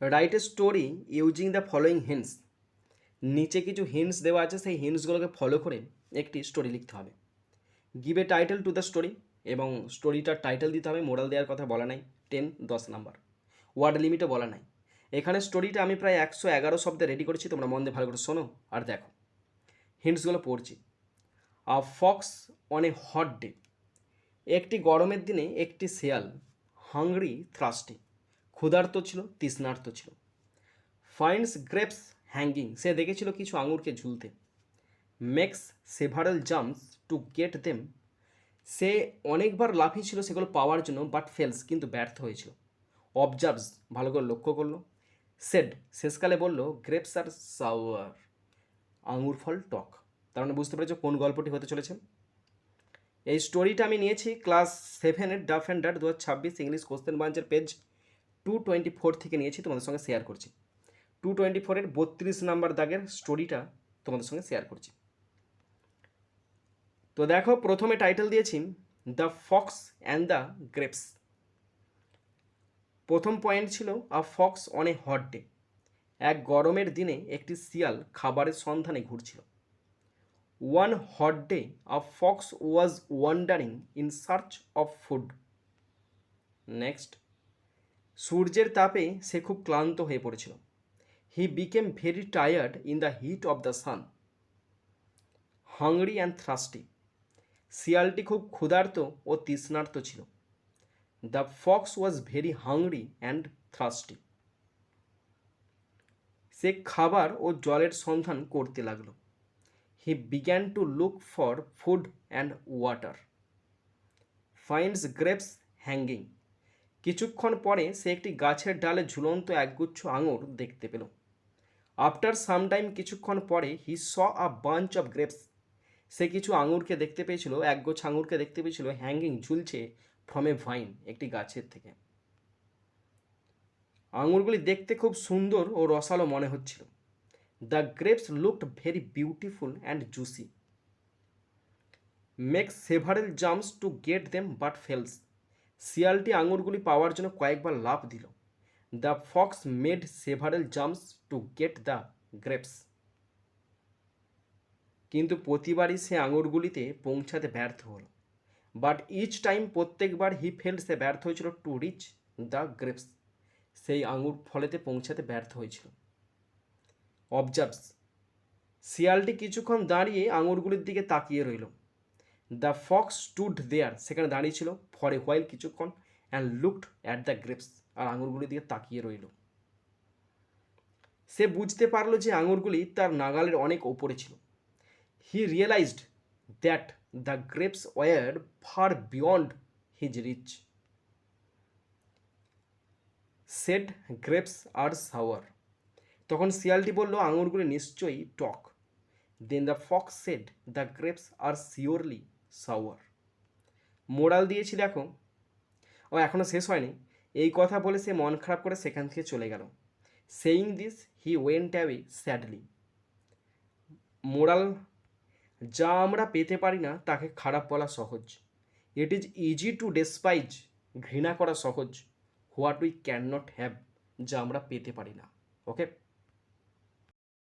Write a story using the following hints. নিচে কিছু hints দেওয়া আছে, সেই হিন্টসগুলোকে ফলো করে একটি স্টোরি লিখতে হবে। Give a title to the story, এবং স্টোরিটার টাইটেল দিতে হবে। মোরাল দেওয়ার কথা বলা নাই, 10 নাম্বার। ওয়ার্ড লিমিটও বলা নাই। এখানে স্টোরিটা আমি প্রায় 111 শব্দে রেডি করেছি, তোমরা মন দিয়ে ভালো করে শোনো আর দেখো। হিন্টসগুলো পড়ছি। A fox on a hot day, একটি গরমের দিনে একটি শেয়াল, হাংরি থ্রাস্টি, ক্ষুধার্ত ছিল, তৃষ্ণার্ত ছিল। ফাইন্ডস গ্রেপস হ্যাঙ্গিং, সে দেখেছিল কিছু আঙুরকে ঝুলতে। Makes several jumps to get them, সে অনেকবার লাফিয়েছিল সেগুলো পাওয়ার জন্য, বাট ফেলস, কিন্তু ব্যর্থ হয়েছিল। অবজার্ভস, ভালো করে লক্ষ্য করলো। সেড, শেষকালে বলল, গ্রেপস আর সাওয়ার, আঙুর ফল টক। তার মানে বুঝতে পেরেছো কোন গল্পটি হতে চলেছে। এই স্টোরিটা আমি নিয়েছি ক্লাস 7-এর Duff and Dutt 2026 English question বাঞ্চের পেজ 224 থেকে নিয়েছি, তোমাদের সঙ্গে শেয়ার করছি। 224-এর 32 নাম্বার দাগের স্টোরিটা তোমাদের সঙ্গে শেয়ার করছি। তো দেখো, প্রথমে টাইটেল দিয়েছি the fox and the grapes. প্রথম পয়েন্ট ছিল a fox on a hot day, এক গরমের দিনে একটি শিয়াল খাবারের সন্ধানে ঘুরছিল। One hot day a fox was wandering in search of food. Next, সূর্যের তাপে সে খুব ক্লান্ত হয়ে পড়েছিল। He became very tired in the heat of the sun. Hungry and thirsty, শিয়ালটি খুব ক্ষুধার্ত ও তৃষ্ণার্ত ছিল। The fox was very hungry and thirsty, সে খাবার ও জলের সন্ধান করতে লাগলো। He began to look for food and water. Finds grapes hanging, কিছুক্ষণ পরে সে একটি গাছের ডালে ঝুলন্ত একগুচ্ছ আঙুর দেখতে পেল। আফটার সাম টাইম, কিছুক্ষণ পরে, হি স আ বাঞ্চ অফ গ্রেপস, সে কিছু আঙুরকে দেখতে পেয়েছিল, একগোছ আঙুরকে দেখতে পেয়েছিল, হ্যাঙ্গিং, ঝুলছে, ফ্রম এ ভাইন, একটি গাছের থেকে। আঙুরগুলি দেখতে খুব সুন্দর ও রসালো মনে হচ্ছিল। The grapes looked very beautiful and juicy. Makes several jumps to get them but fails, শিয়ালটি আঙুরগুলি পাওয়ার জন্য কয়েকবার লাফ দিল। The fox made several jumps to get the grapes, কিন্তু প্রতিবারই সে আঙুরগুলিতে পৌঁছাতে ব্যর্থ হলো। বাট ইচ টাইম, প্রত্যেকবার, হি ফেল্ড, সে ব্যর্থ হয়েছিল, টু রিচ দ্য গ্রেপস, সেই আঙুর ফলেতে পৌঁছাতে ব্যর্থ হয়েছিল। অবজার্ভস, শিয়ালটি কিছুক্ষণ দাঁড়িয়ে আঙুরগুলির দিকে তাকিয়ে রইল। দ্য ফক্স স্টুড দেয়ার, সেখানে দাঁড়িয়ে ছিল, ফর এ হোয়াইল, কিছুক্ষণ, and looked at the grapes, আর আঙুরগুলির দিকে তাকিয়ে রইল। সে বুঝতে পারলো যে আঙুরগুলি তার নাগালের অনেক ওপরে ছিল। He realised that the grapes were far beyond his reach. Said grapes are sour, তখন শিয়ালটি বলল, আঙুরগুলি নিশ্চয়ই টক। Then the fox said the grapes are surely sour. Moral দিয়েছি দেখো, ও এখনও শেষ হয়নি। এই কথা বলে সে মন খারাপ করে সেখান থেকে চলে গেল। Saying this he went away sadly. Moral, যা আমরা পেতে পারি না তাকে খারাপ বলা সহজ। ইট ইজ ইজি টু ডেসপাইজ, ঘৃণা করা সহজ, what we can not have, যা আমরা পেতে পারি না। ওকে।